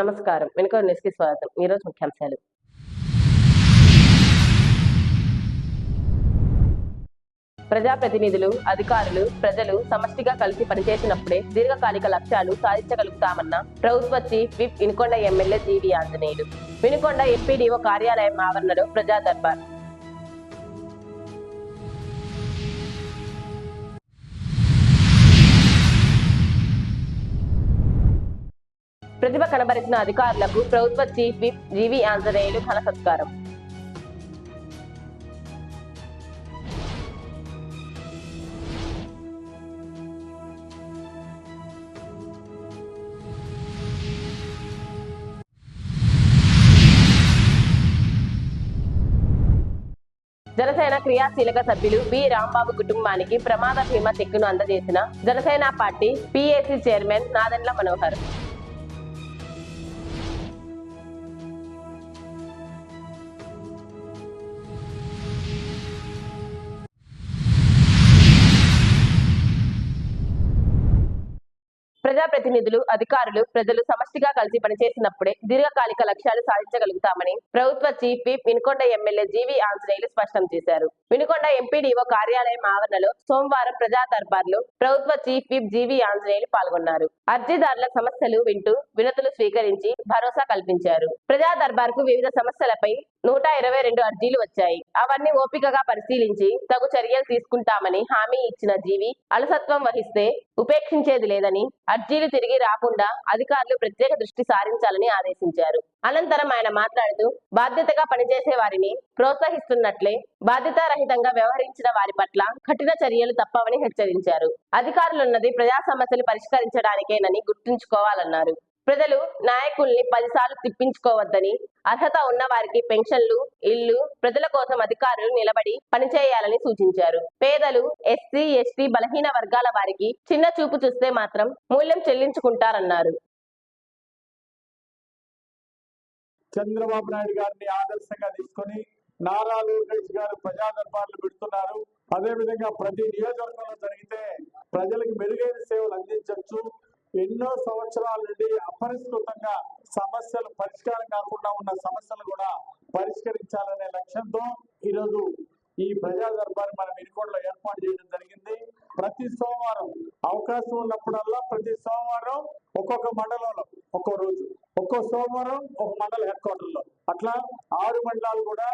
నమస్కారం. వెనుక న్యూస్‌కి స్వాగతం. ఈరోజు ముఖ్యాంశాలు. ప్రజాప్రతినిధులు, అధికారులు, ప్రజలు సమష్టిగా కలిసి పనిచేసినప్పుడే దీర్ఘకాలిక లక్ష్యాలు సాధించగలుగుతామన్న ప్రభుత్వ చీఫ్ విప్ వినుకొండ ఎమ్మెల్యే జీవి ఆంజనేయులు. వినుకొండ ఎంపీడీఓ కార్యాలయం ఆవరణలో ప్రజా దర్బార్. ప్రతిభ కనబరిచిన అధికారులకు ప్రభుత్వ చీఫ్ విప్ జీవి ఆంజనేయులు ఘన సత్కారం. జనసేన క్రియాశీలక సభ్యులు బి రాంబాబు కుటుంబానికి ప్రమాద బీమా చెక్కును అందజేసిన Janasena party PAC chairman Nadendla Manohar. ప్రజాప్రతినిధులు, అధికారులు, ప్రజలు సమష్టిగా కలిసి పనిచేసినప్పుడే దీర్ఘకాలిక లక్ష్యాలు సాధించగలుగుతామని ప్రభుత్వ చీఫ్ విప్ వినుకొండ ఎమ్మెల్యే జీవి ఆంజనేయులు స్పష్టం చేశారు. వినుకొండ ఎంపీడీఓ కార్యాలయం ఆవరణలో సోమవారం ప్రజా దర్బార్లో ప్రభుత్వ చీఫ్ విప్ జీవి ఆంజనేయులు పాల్గొన్నారు. అర్జీదారుల సమస్యలు వింటూ వినతులు స్వీకరించి భరోసా కల్పించారు. ప్రజా దర్బార్ కు వివిధ సమస్యలపై 122 అర్జీలు వచ్చాయి. అవన్నీ ఓపికగా పరిశీలించి తగు చర్యలు తీసుకుంటామని హామీ ఇచ్చిన జీవి అలసత్వం వహిస్తే ఉపేక్షించేది లేదని, అర్జీలు తిరిగి రాకుండా అధికారులు ప్రత్యేక దృష్టి సారించాలని ఆదేశించారు. అనంతరం ఆయన మాట్లాడుతూ బాధ్యతగా పనిచేసే వారిని ప్రోత్సహిస్తున్నట్లే బాధ్యతారహితంగా వ్యవహరించిన వారి పట్ల కఠిన చర్యలు తప్పవని హెచ్చరించారు. అధికారులున్నది ప్రజా సమస్యలు పరిష్కరించడానికేనని గుర్తుంచుకోవాలన్నారు. ప్రజలు నాయకుల్ని 10 సార్లు తిప్పించుకోవద్దని, అర్హత ఉన్న వారికి పెన్షన్లు, ఇళ్లు, ప్రజల కోసం అధికారులు నిలబడి పనిచేయాలని సూచించారు. పేదలు, ఎస్సీ, ఎస్టీ, బలహీన వర్గాల వారికి చిన్న చూపు చూస్తే మాత్రం మూల్యం చెల్లించుకుంటారన్నారు. చంద్రబాబు నాయుడు గారిని ఆదర్శంగా తీసుకొని నారా లోకేష్ గారు ప్రజా దర్బార్లు పెడుతున్నారు. అదే విధంగా ప్రతి నియోజకవర్గంలో జరిగితే ప్రజలకు మెరుగైన సేవలు అందించవచ్చు. ఎన్నో సంవత్సరాల నుండి అపరిష్కృతంగా సమస్యలు పరిష్కారం కాకుండా ఉన్న సమస్యలు కూడా పరిష్కరించాలనే లక్ష్యంతో ఈరోజు ఈ ప్రజా దర్బార్ మన వినుకొండలో ఏర్పాటు చేయడం జరిగింది. ప్రతి సోమవారం అవకాశం ఉన్నప్పుడల్లా ప్రతి సోమవారం ఒక్కొక్క మండలంలో ఒక్కో రోజు, ఒక్కో సోమవారం ఒక మండల హెడ్ క్వార్టర్ లో అట్లా 6 మండలాలు కూడా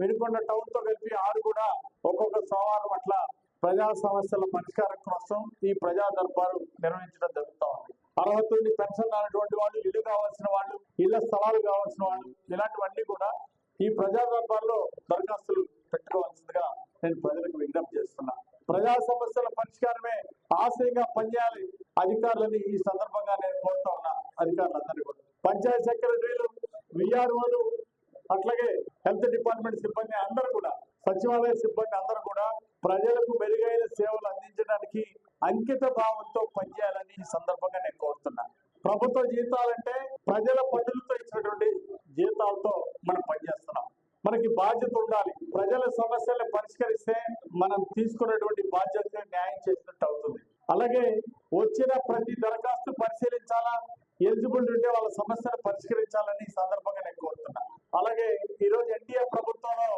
వినుకొండ టౌన్ తో కలిపి 6 కూడా ఒక్కొక్క సోమవారం అట్లా ప్రజా సమస్యల పరిష్కారం కోసం ఈ ప్రజా దర్బారు నిర్వహించడం జరుగుతూ ఉంది. అర్హత నుండి పెన్షన్ రానటువంటి వాళ్ళు, ఇల్లు కావాల్సిన వాళ్ళు, ఇళ్ల స్థలాలు కావాల్సిన వాళ్ళు, ఇలాంటివన్నీ కూడా ఈ ప్రజా దర్బార్లో దరఖాస్తులు పెట్టుకోవాల్సిందిగా నేను ప్రజలకు విజ్ఞప్తి చేస్తున్నా. ప్రజా సమస్యల పరిష్కారమే ఆశయంగా పనిచేయాలి అధికారులని ఈ సందర్భంగా నేను కోరుతా ఉన్నా. అధికారులందరూ కూడా పంచాయత్ సెక్రటరీలు, విఆర్ఓలు, అట్లాగే హెల్త్ డిపార్ట్మెంట్ సిబ్బంది అందరూ కూడా, సచివాలయ సిబ్బంది అందరూ కూడా ప్రజలకు మెరుగైన సేవలు అందించడానికి అంకిత భావంతో పనిచేయాలని ఈ సందర్భంగా నేను కోరుతున్నా. ప్రభుత్వ జీతాలంటే ప్రజల పన్నులతో ఇచ్చినటువంటి జీతాలతో మనం పనిచేస్తున్నాం. మనకి బాధ్యత ఉండాలి. ప్రజల సమస్యలను పరిష్కరిస్తే మనం తీసుకున్నటువంటి బాధ్యతను న్యాయం చేసినట్టు అవుతుంది. అలాగే వచ్చిన ప్రతి దరఖాస్తు పరిశీలించాలా, ఎలిజిబుల్ ఉంటే వాళ్ళ సమస్యను పరిష్కరించాలని ఈ సందర్భంగా నేను కోరుతున్నా. అలాగే ఈరోజు ఎన్డీఏ ప్రభుత్వంలో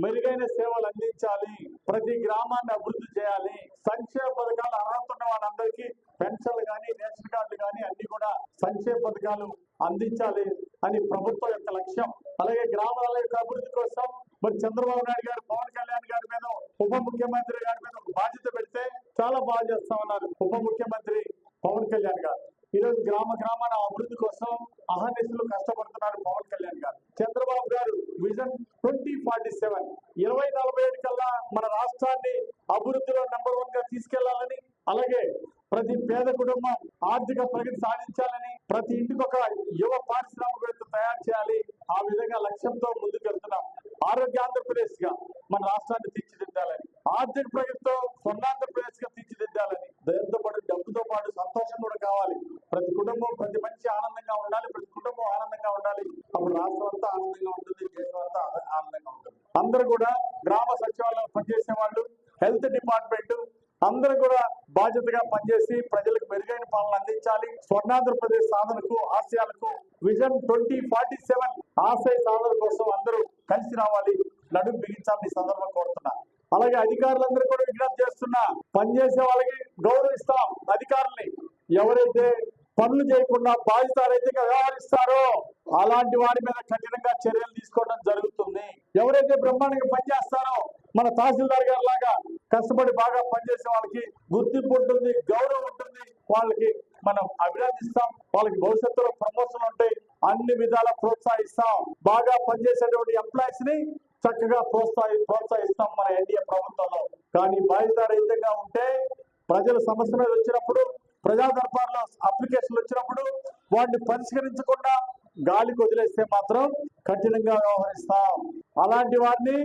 మెరుగైన సేవలు అందించాలి, ప్రతి గ్రామాన్ని అభివృద్ధి చేయాలి, సంక్షేమ పథకాలు అర్హత ఉన్న వాళ్ళందరికీ పెన్షన్లు కానీ, రేషన్ కార్డులు కానీ అన్ని కూడా సంక్షేమ పథకాలు అందించాలి అని ప్రభుత్వం యొక్క లక్ష్యం. అలాగే గ్రామాల యొక్క అభివృద్ధి కోసం మరి చంద్రబాబు నాయుడు గారు పవన్ కళ్యాణ్ గారి మీద, ఉప ముఖ్యమంత్రి గారి మీద ఒక బాధ్యత పెడితే చాలా బాగా చేస్తా ఉన్నారు ఉప ముఖ్యమంత్రి పవన్ కళ్యాణ్ గారు. ఈరోజు గ్రామాల అభివృద్ధి కోసం అహర్నిశలు కష్టపడుతున్నారు పవన్ కళ్యాణ్ గారు. చంద్రబాబు గారు విజన్ 2047 2047 కల్లా మన రాష్ట్రాన్ని అభివృద్ధిలో నెంబర్ 1 గా తీసుకెళ్లాలని, అలాగే ప్రతి పేద కుటుంబం ఆర్థిక ప్రగతి సాధించాలని, ప్రతి ఇంటికి ఒక యువ పారిశ్రామికవేత్త తయారు చేయాలి. ఆ విధంగా లక్ష్యంతో ముందుకు వెళ్తున్నాం. ఆరోగ్య ఆంధ్రప్రదేశ్ గా మన రాష్ట్రాన్ని తీర్చిదిద్దాలని, ఆర్థిక ప్రగతితో స్వర్ణాంధ్రప్రదేశ్ గా తీర్చిదిద్దాలని, దాంతో పాటు డబ్బుతో పాటు సంతోషం కూడా కావాలి. ప్రతి కుటుంబం, ప్రతి మనిషి ఆనందంగా ఉండాలి, ప్రతి కుటుంబం ఆనందంగా ఉండాలి. అప్పుడు రాష్ట్రం అంతా ఆనందంగా ఉంటుంది, దేశం అంతా ఆనందంగా ఉంటుంది. అందరూ కూడా గ్రామ సచివాలయం పనిచేసే వాళ్ళు, హెల్త్ డిపార్ట్మెంట్ అందరూ కూడా బాధ్యతగా పనిచేసి ప్రజలకు మెరుగైన పాలన అందించాలి. స్వర్ణాంధ్రప్రదేశ్ సాధనకు, ఆశయాలకు విజన్ 2047 ఆశయ సాధన కోసం అందరూ కలిసి రావాలి, నడుం బిగించాలని సందర్భం కోరుతున్నా. అలాగే అధికారులందరూ కూడా విజ్ఞప్తి చేస్తున్నా, పనిచేసే వాళ్ళకి గౌరవిస్తాం. అధికారుల్ని ఎవరైతే పనులు చేయకుండా బాధితులైతే వ్యవహరిస్తారో అలాంటి వారి మీద కఠినంగా చర్యలు తీసుకోవడం జరుగుతుంది. ఎవరైతే బ్రహ్మాండంగా పనిచేస్తారో మన తహసీల్దార్ గారి లాగా కష్టపడి బాగా పనిచేసే వాళ్ళకి గుర్తింపు ఉంటుంది, గౌరవం ఉంటుంది, వాళ్ళకి మనం అభినందిస్తాం. వాళ్ళకి భవిష్యత్తులో ప్రమోషన్లు ఉంటాయి, అన్ని విధాలా ప్రోత్సహిస్తాం. బాగా పనిచేసేటువంటి ఎంప్లాయీస్ ని చక్కగా ప్రోత్సహిస్తాం మన ఎన్డీఏ ప్రభుత్వంలో. కానీ బాధితులైతంగా ఉంటే ప్రజల సమస్య మీద వచ్చినప్పుడు, ప్రజా దర్బార్లో అప్లికేషన్లు వచ్చినప్పుడు వాటిని పరిష్కరించకుండా గాలికి వదిలేస్తే మాత్రం కఠినంగా వ్యవహరిస్తాం. అలాంటి వారిని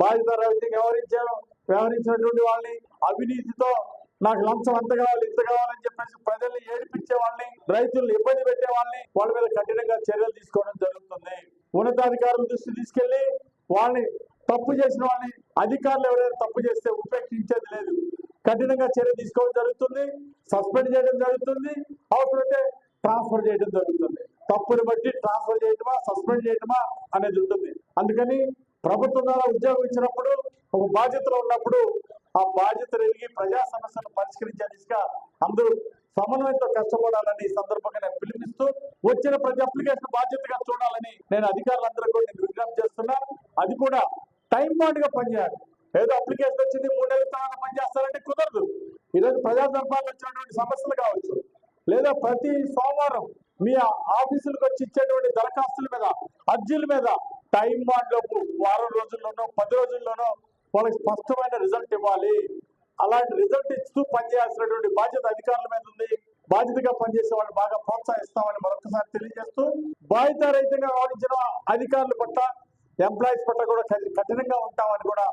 బాధితులైతంగా వ్యవహరించినటువంటి వాళ్ళని, అవినీతితో నాకు లంచం అంత కావాలి ఇంత కావాలని చెప్పేసి ప్రజల్ని ఏడిపించే వాళ్ళని, రైతులను ఇబ్బంది పెట్టే వాళ్ళని వాళ్ళ మీద కఠినంగా చర్యలు తీసుకోవడం జరుగుతుంది. ఉన్నతాధికారుల దృష్టి తీసుకెళ్లి వాళ్ళని తప్పు చేసిన వాళ్ళని, అధికారులు ఎవరైనా తప్పు చేస్తే ఉపేక్షించేది లేదు, కఠినంగా చర్య తీసుకోవడం జరుగుతుంది, సస్పెండ్ చేయడం జరుగుతుంది, అవసరమైతే ట్రాన్స్ఫర్ చేయడం జరుగుతుంది. తప్పుని బట్టి ట్రాన్స్ఫర్ చేయటమా సస్పెండ్ చేయటమా అనేది ఉంటుంది. అందుకని ప్రభుత్వం ద్వారా ఉద్యోగం ఇచ్చినప్పుడు, ఒక బాధ్యతలో ఉన్నప్పుడు ఆ బాధ్యతలు ఎరిగి ప్రజా సమస్యలను పరిష్కరించే దిశగా అందరూ సమన్వయంతో కష్టపడాలని ఈ సందర్భంగా నేను పిలుపునిస్తూ, వచ్చిన ప్రతి అప్లికేషన్ బాధ్యతగా చూడాలని నేను అధికారులందరూ కూడా నేను విజ్ఞప్తి చేస్తున్నా. అది కూడా టైం బాండ్ గా పనిచేయాలి. ఏదో అప్లికేషన్ వచ్చింది 3 నెలల తర్వాత పనిచేస్తారంటే కుదరదు. ఈరోజు ప్రజా దర్బార్లో వచ్చినటువంటి సమస్యలు కావచ్చు, లేదా ప్రతి సోమవారం మీ ఆఫీసులకు వచ్చి ఇచ్చేటువంటి దరఖాస్తుల మీద, అర్జీల మీద టైం బాండ్ లోపు వారం రోజుల్లోనో 10 రోజుల్లోనో వాళ్ళకి స్పష్టమైన రిజల్ట్ ఇవ్వాలి. అలాంటి రిజల్ట్ ఇస్తూ పనిచేయాల్సినటువంటి బాధ్యత అధికారుల మీద ఉంది. బాధ్యతగా పనిచేసే వాళ్ళు బాగా ప్రోత్సహిస్తామని మరొకసారి తెలియజేస్తూ, బాధ్యతారహితంగా వ్యవహరించిన అధికారుల పట్ల, ఎంప్లాయీస్ పట్ల కూడా కఠినంగా ఉంటామని కూడా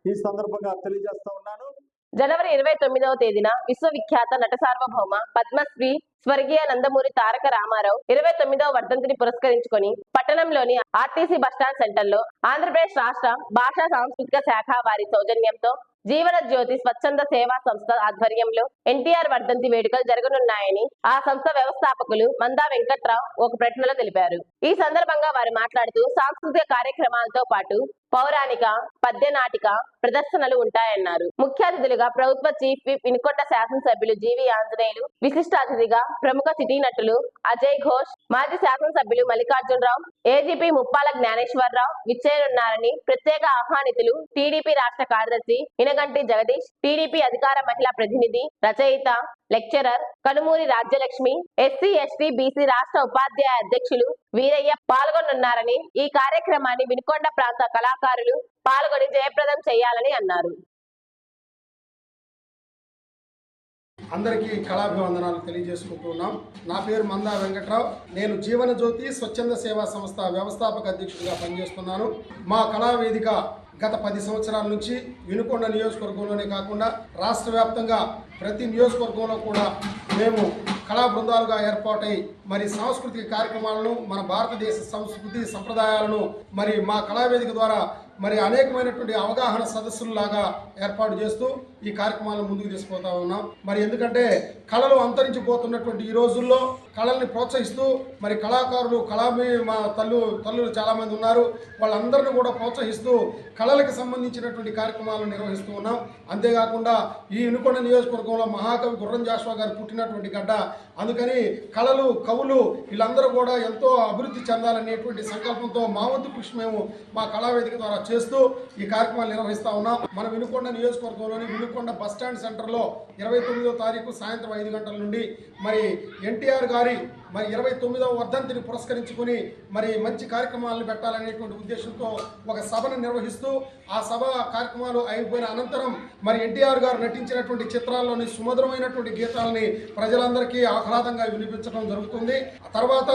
ఈ సందర్భంగా తెలియజేస్తా ఉన్నాను. జనవరి 29వ తేదీన విశ్వవిఖ్యాత నట సార్వభౌమ పద్మశ్రీ స్వర్గీయ నందమూరి తారక రామారావు 29వ వర్ధంతిని పురస్కరించుకొని పట్టణంలోని ఆర్టీసీ బస్టాండ్ సెంటర్ లో ఆంధ్రప్రదేశ్ రాష్ట్ర భాషా సాంస్కృతిక శాఖ వారి సౌజన్యంతో జీవన జ్యోతి స్వచ్ఛంద సేవా సంస్థ ఆధ్వర్యంలో ఎన్టీఆర్ వర్ధంతి వేడుకలు జరగనున్నాయని ఆ సంస్థ వ్యవస్థాపకులు మందా వెంకట్రావు ఒక ప్రకటనలో తెలిపారు. ఈ సందర్భంగా వారు మాట్లాడుతూ, సాంస్కృతిక కార్యక్రమాలతో పాటు పౌరాణిక, పద్య నాటిక ప్రదర్శనలు ఉంటాయన్నారు. ముఖ్య అతిథులుగా ప్రభుత్వ చీఫ్ విప్ వినుకొండ శాసనసభ్యులు జీవి ఆంజనేయులు, విశిష్ట అతిథిగా ప్రముఖ సిటీ నటులు అజయ్ ఘోష్, మాజీ శాసనసభ్యులు మల్లికార్జునరావు, ఏజీపీ ముప్పాల జ్ఞానేశ్వరరావు విచ్చేయనున్నారని ప్రత్యేక ఆహ్వానితులు టీడీపీ రాష్ట్ర కార్యదర్శి ఇనగంటి జగదీష్, టీడీపీ అధికార మహిళా ప్రతినిధి, రచయిత, lecturer Kanumuri Rajyalakshmi, SC ST BC రాష్ట్ర ఉపాధ్యాయ అధ్యక్షులు వీరయ్య పాల్గొనున్నారని, ఈ కార్యక్రమాన్ని వినుకొండ ప్రాంత కళాకారులు పాల్గొని జయప్రదం చేయాలని అన్నారు. అందరికీ కళాభివందనాలు తెలియజేసుకుంటున్నాం. నా పేరు మందా వెంకట్రావు. నేను జీవన జ్యోతి స్వచ్ఛంద సేవా సంస్థ వ్యవస్థాపక అధ్యక్షుడిగా పనిచేస్తున్నాను. మా కళావేదిక గత 10 సంవత్సరాల నుంచి వినుకొండ నియోజకవర్గంలోనే కాకుండా రాష్ట్ర వ్యాప్తంగా ప్రతి నియోజకవర్గంలో కూడా మేము కళా బృందాలుగా ఏర్పాటై మరి సాంస్కృతిక కార్యక్రమాలను, మన భారతదేశ సంస్కృతి సంప్రదాయాలను మరి మా కళావేదిక ద్వారా మరి అనేకమైనటువంటి అవగాహన సదస్సులలాగా ఏర్పాటు చేస్తూ ఈ కార్యక్రమాలను ముందుకు తీసుకుపోతా ఉన్నాం. మరి ఎందుకంటే కళలు అంతరించిపోతున్నటువంటి ఈ రోజుల్లో కళల్ని ప్రోత్సహిస్తూ మరి కళాకారులు మా తల్లులు చాలామంది ఉన్నారు, వాళ్ళందరినీ కూడా ప్రోత్సహిస్తూ కళలకు సంబంధించినటువంటి కార్యక్రమాలను నిర్వహిస్తూ ఉన్నాం. అంతేకాకుండా ఈ వినుకొండ నియోజకవర్గంలో మహాకవి గుర్రం జాషువా గారు పుట్టినటువంటి గడ్డ, అందుకని కళలు, కవులు వీళ్ళందరూ కూడా ఎంతో అభివృద్ధి చెందాలనేటువంటి సంకల్పంతో మా వంతు కృషి మేము మా కళావేదిక ద్వారా చేస్తూ ఈ కార్యక్రమాలు నిర్వహిస్తూ ఉన్నాం. మన వినుకొండ నియోజకవర్గంలోని వినుకొండ బస్టాండ్ సెంటర్లో 29వ తారీఖు సాయంత్రం 5 గంటల నుండి మరి ఎన్టీఆర్ గారి మరి 29వ వర్ధంతిని పురస్కరించుకుని మరి మంచి కార్యక్రమాలను పెట్టాలనేటువంటి ఉద్దేశంతో ఒక సభను నిర్వహిస్తూ, ఆ సభ కార్యక్రమాలు అయిపోయిన అనంతరం మరి ఎన్టీఆర్ గారు నటించినటువంటి చిత్రాల్లోని సుమధురమైనటువంటి గీతాలని ప్రజలందరికీ ఆహ్లాదంగా వినిపించడం జరుగుతుంది. ఆ తర్వాత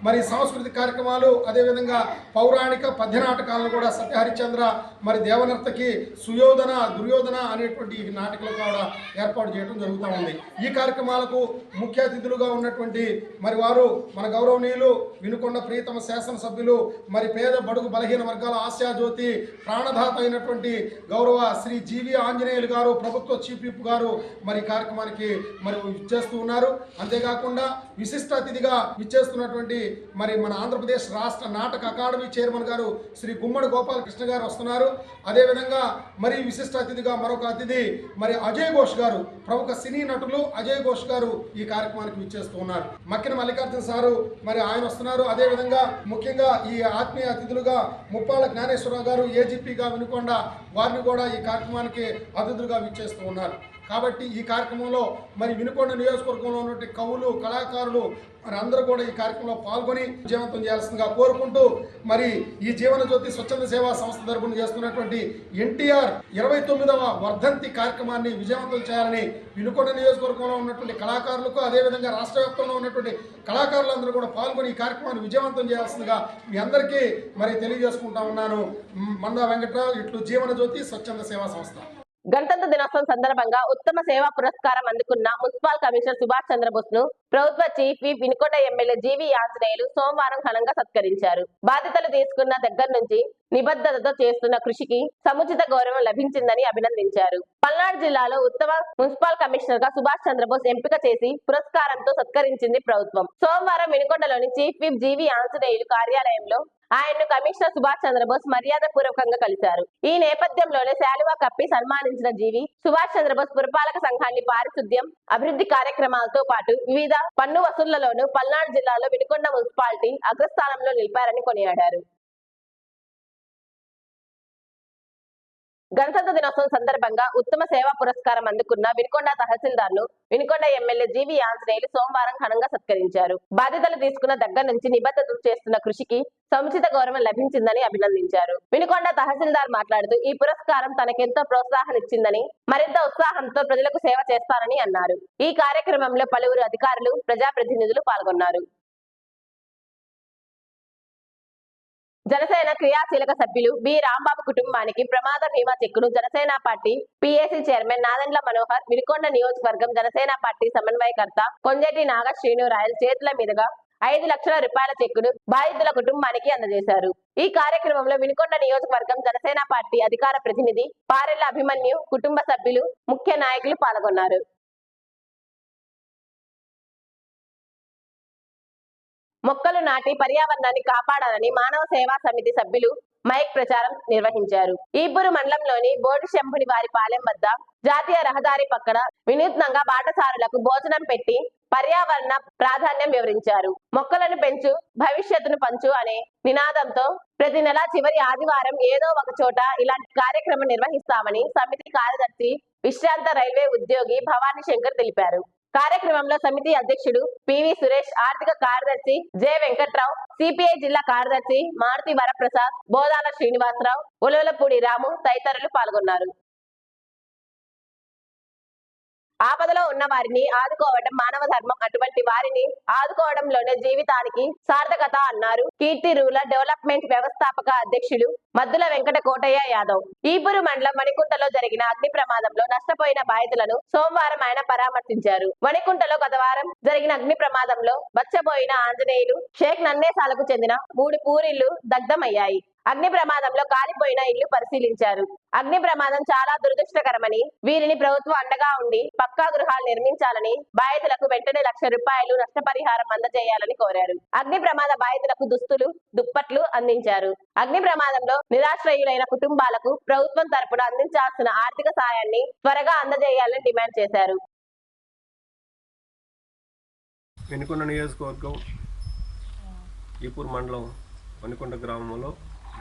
మరి సాంస్కృతిక కార్యక్రమాలు, అదేవిధంగా పౌరాణిక పద్య నాటకాలను కూడా సత్యహరిశ్చంద్ర, మరి దేవనర్తకి, సుయోధన, దుర్యోధన అనేటువంటి నాటకాలు కూడా ఏర్పాటు చేయడం జరుగుతూ ఉంది. ఈ కార్యక్రమాలకు ముఖ్య అతిథులుగా ఉన్నటువంటి మరి వారు మన గౌరవనీయులు వినుకొండ ప్రియతమ శాసనసభ్యులు, మరి పేద బడుగు బలహీన వర్గాల ఆశాజ్యోతి ప్రాణదాత అయినటువంటి గౌరవ శ్రీ జీవి ఆంజనేయులు గారు, ప్రభుత్వ చీఫ్ విప్ గారు మరి కార్యక్రమానికి మరి చేస్తూ ఉన్నారు. అంతేకాకుండా విశిష్ట అతిథిగా విచ్చేస్తున్నటువంటి మరి మన ఆంధ్రప్రదేశ్ రాష్ట్ర నాటక అకాడమీ చైర్మన్ గారు శ్రీ గుమ్మడి గోపాలకృష్ణ గారు వస్తున్నారు. అదేవిధంగా మరి విశిష్ట అతిథిగా మరొక అతిథి మరి అజయ్ ఘోష్ గారు, ప్రముఖ సినీ నటులు అజయ్ ఘోష్ గారు ఈ కార్యక్రమానికి విచ్చేస్తూ ఉన్నారు. మక్కిన మల్లికార్జున సారు మరి ఆయన వస్తున్నారు. అదేవిధంగా ముఖ్యంగా ఈ ఆత్మీయ అతిథులుగా ముప్పాళ్ళ జ్ఞానేశ్వరరావు గారు ఏజీపీగా వినుకొండ, వారిని కూడా ఈ కార్యక్రమానికి అతిథులుగా విచ్చేస్తూ ఉన్నారు. కాబట్టి ఈ కార్యక్రమంలో మరి వినుకొండ నియోజకవర్గంలో ఉన్నటువంటి కవులు, కళాకారులు మరి అందరూ కూడా ఈ కార్యక్రమంలో పాల్గొని విజయవంతం చేయాల్సిందిగా కోరుకుంటూ, మరి ఈ జీవన జ్యోతి స్వచ్ఛంద సేవా సంస్థ తరపున చేస్తున్నటువంటి ఎన్టీఆర్ 29వ వర్ధంతి కార్యక్రమాన్ని విజయవంతం చేయాలని వినుకొండ నియోజకవర్గంలో ఉన్నటువంటి కళాకారులకు, అదేవిధంగా రాష్ట్ర వ్యాప్తంలో ఉన్నటువంటి కళాకారులందరూ కూడా పాల్గొని ఈ కార్యక్రమాన్ని విజయవంతం చేయాల్సిందిగా మీ అందరికీ మరి తెలియజేసుకుంటా ఉన్నాను. మందా వెంకట్రావు, ఇట్లు జీవన జ్యోతి స్వచ్ఛంద సేవా సంస్థ. గణతంత్ర దినోత్సవం సందర్భంగా ఉత్తమ సేవా పురస్కారం అందుకున్న మున్సిపల్ కమిషనర్ సుభాష్ చంద్రబోస్ ను ప్రభుత్వ చీఫ్ విప్ వినుకొండ ఎమ్మెల్యే జీవి ఆంజనేయులు సోమవారం ఘనంగా సత్కరించారు. బాధ్యతలు తీసుకున్న దగ్గర నుంచి నిబద్ధతతో చేస్తున్న కృషికి సముచిత గౌరవం లభించిందని అభినందించారు. పల్నాడు జిల్లాలో ఉత్తమ మున్సిపల్ కమిషనర్ గా సుభాష్ చంద్రబోస్ ఎంపిక చేసి పురస్కారంతో సత్కరించింది ప్రభుత్వం. సోమవారం వినుకొండలోని చీఫ్ విప్ జీవి ఆంజనేయులు కార్యాలయంలో ఆయన్ను కమిషనర్ సుభాష్ చంద్రబోస్ మర్యాద పూర్వకంగా కలిశారు. ఈ నేపథ్యంలోనే శాలువా కప్పి సన్మానించిన జీవి సుభాష్ చంద్రబోస్ పురపాలక సంఘాన్ని పారిశుద్ధ్యం, అభివృద్ధి కార్యక్రమాలతో పాటు వివిధ పన్ను వసూళ్లలోనూ పల్నాడు జిల్లాలో వినుకొండ మున్సిపాలిటీ అగ్రస్థానంలో నిలిపారని కొనియాడారు. గణతంత్ర దినోత్సవం సందర్భంగా ఉత్తమ సేవా పురస్కారం అందుకున్న వినుకొండ తహసీల్దార్ ను వినుకొండ ఎమ్మెల్యే జీవి ఆంజనేయులు సోమవారం ఘనంగా సత్కరించారు. బాధ్యతలు తీసుకున్న దగ్గర నుంచి నిబద్ధతతో చేస్తున్న కృషికి సముచిత గౌరవం లభించిందని అభినందించారు. వినుకొండ తహసీల్దార్ మాట్లాడుతూ ఈ పురస్కారం తనకెంతో ప్రోత్సాహాన్నిచ్చిందని, మరింత ఉత్సాహంతో ప్రజలకు సేవ చేస్తానని అన్నారు. ఈ కార్యక్రమంలో పలువురు అధికారులు, ప్రజాప్రతినిధులు పాల్గొన్నారు. జనసేన క్రియాశీలక సభ్యులు బి రాంబాబు కుటుంబానికి ప్రమాద బీమా చెక్కును Janasena party PAC chairman Nadendla Manohar, Vinukonda నియోజకవర్గం జనసేన పార్టీ సమన్వయకర్త కొంజేటి నాగ శ్రీనురాయల్ చేతుల మీదుగా 5 లక్షల రూపాయల చెక్కును బాధితుల కుటుంబానికి అందజేశారు. ఈ కార్యక్రమంలో వినుకొండ నియోజకవర్గం జనసేన పార్టీ అధికార ప్రతినిధి పారెల్ల అభిమన్యు, కుటుంబ సభ్యులు, ముఖ్య నాయకులు పాల్గొన్నారు. మొక్కలు నాటి పర్యావరణాన్ని కాపాడాలని మానవ సేవా సమితి సభ్యులు మైక్ ప్రచారం నిర్వహించారు. ఈపూరు మండలంలోని బోడి శంభుని వారి పాలెం వద్ద జాతీయ రహదారి పక్కన వినూత్నంగా బాటసారులకు భోజనం పెట్టి పర్యావరణ ప్రాధాన్యం వివరించారు. మొక్కలను పెంచు, భవిష్యత్తును పంచు అనే నినాదంతో ప్రతి నెల చివరి ఆదివారం ఏదో ఒక చోట ఇలాంటి కార్యక్రమం నిర్వహిస్తామని సమితి కార్యదర్శి, విశ్రాంత రైల్వే ఉద్యోగి భవానీ శంకర్ తెలిపారు. కార్యక్రమంలో సమితి అధ్యక్షుడు పివి సురేష్, ఆర్థిక కార్యదర్శి జె వెంకట్రావు, సిపిఐ జిల్లా కార్యదర్శి మారుతి వరప్రసాద్, బోదాల శ్రీనివాసరావు, ఉలవలపూడి రాము తదితరులు పాల్గొన్నారు. ఆపదలో ఉన్న వారిని ఆదుకోవడం మానవ ధర్మం. అటువంటి వారిని ఆదుకోవడంలోనే జీవితానికి సార్థకత అన్నారు కీర్తి రూరల్ డెవలప్మెంట్ వ్యవస్థాపక అధ్యక్షులు మద్దుల వెంకట కోటయ్య యాదవ్. ఈపూరు మండలం మణికుంటలో జరిగిన అగ్ని ప్రమాదంలో నష్టపోయిన బాధితులను సోమవారం ఆయన పరామర్శించారు. మణికుంటలో గత వారం జరిగిన అగ్ని ప్రమాదంలో బచ్చబోయిన ఆంజనేయులు, షేక్ నన్నేసాలకు చెందిన 3 పూరిళ్లు దగ్ధమయ్యాయి. అగ్ని ప్రమాదంలో కాలిపోయిన ఇల్లు పరిశీలించారు. అగ్ని ప్రమాదం చాలా దురదృష్టకరమని, వీరిని ప్రభుత్వం అండగా ఉండి పక్కా గృహాలు నిర్మించాలని, బాధితులకు వెంటనే 1 లక్ష రూపాయలు నష్టపరిహారం అందజేయాలని కోరారు. అగ్ని ప్రమాద బాధితులకు దుస్తులు, దుప్పట్లు అందించారు. అగ్ని ప్రమాదంలో నిరాశ్రయులైన కుటుంబాలకు ప్రభుత్వం తరపున అందించాల్సిన ఆర్థిక సాయాన్ని త్వరగా అందజేయాలని డిమాండ్ చేశారు. వినుకొండ నియోజకవర్గం ఈపూరు మండలం వనికొండ గ్రామంలో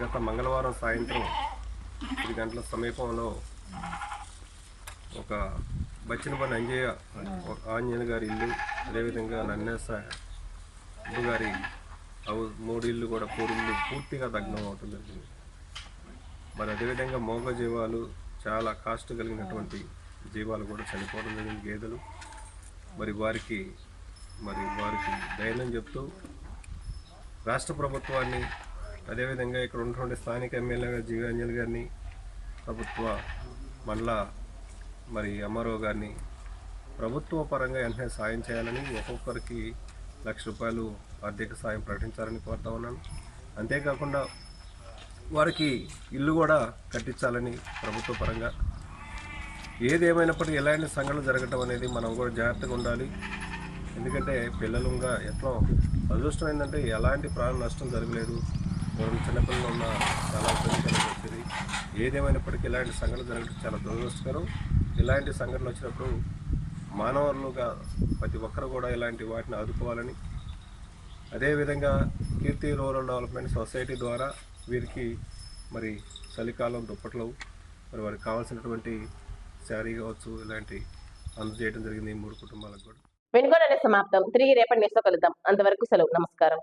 గత మంగళవారం సాయంత్రం 10 గంటల సమీపంలో ఒక బచ్చినపల్లి ఆంజనేయ గారి ఇల్లు, అదేవిధంగా నన్నేస గారి 3 ఇల్లు కూడా పూరిల్లు పూర్తిగా దగ్ధం అవటం జరిగింది. మరి అదేవిధంగా మోగ జీవాలు, చాలా కాస్ట్ కలిగినటువంటి జీవాలు కూడా చనిపోవడం జరిగింది, గేదెలు. మరి వారికి ధైర్యం చెప్తూ రాష్ట్ర ప్రభుత్వాన్ని, అదేవిధంగా ఇక్కడ ఉన్నటువంటి స్థానిక ఎమ్మెల్యే జీవాంజలి గారిని, ప్రభుత్వ మండల ఎంఆర్ఓ గారిని ప్రభుత్వ పరంగా వెంటనే సాయం చేయాలని, ఒక్కొక్కరికి 1 లక్ష రూపాయలు ఆర్థిక సాయం ప్రకటించాలని కోరుతా ఉన్నాను. అంతేకాకుండా వారికి ఇల్లు కూడా కట్టించాలని ప్రభుత్వ పరంగా. ఏదేమైనప్పటికీ ఎలాంటి సంఘటనలు జరగటం అనేది మనం కూడా జాగ్రత్తగా ఉండాలి. ఎందుకంటే పిల్లలుగా ఎట్లా అదృష్టం ఏంటంటే ఎలాంటి ప్రాణ నష్టం జరగలేదు. చిన్నపిల్లలు ఉన్న చాలా ఇబ్బంది వచ్చేది. ఏదేమైనప్పటికీ ఇలాంటి సంఘటన జరగడం చాలా దురదృష్టకరం. ఇలాంటి సంఘటనలు వచ్చినప్పుడు మానవులుగా ప్రతి ఒక్కరు కూడా ఇలాంటి వాటిని ఆదుకోవాలని, అదేవిధంగా కీర్తి రూరల్ డెవలప్మెంట్ సొసైటీ ద్వారా వీరికి మరి చలికాలం దుప్పట్లు, మరి వారికి కావాల్సినటువంటి శారీ కావచ్చు ఇలాంటి అందజేయడం జరిగింది ఈ 3 కుటుంబాలకు కూడా. వినుకొండ సమాప్తం. తిరిగి రేపటి న్యూస్లో కలుద్దాం. అంతవరకు సెలవు. నమస్కారం.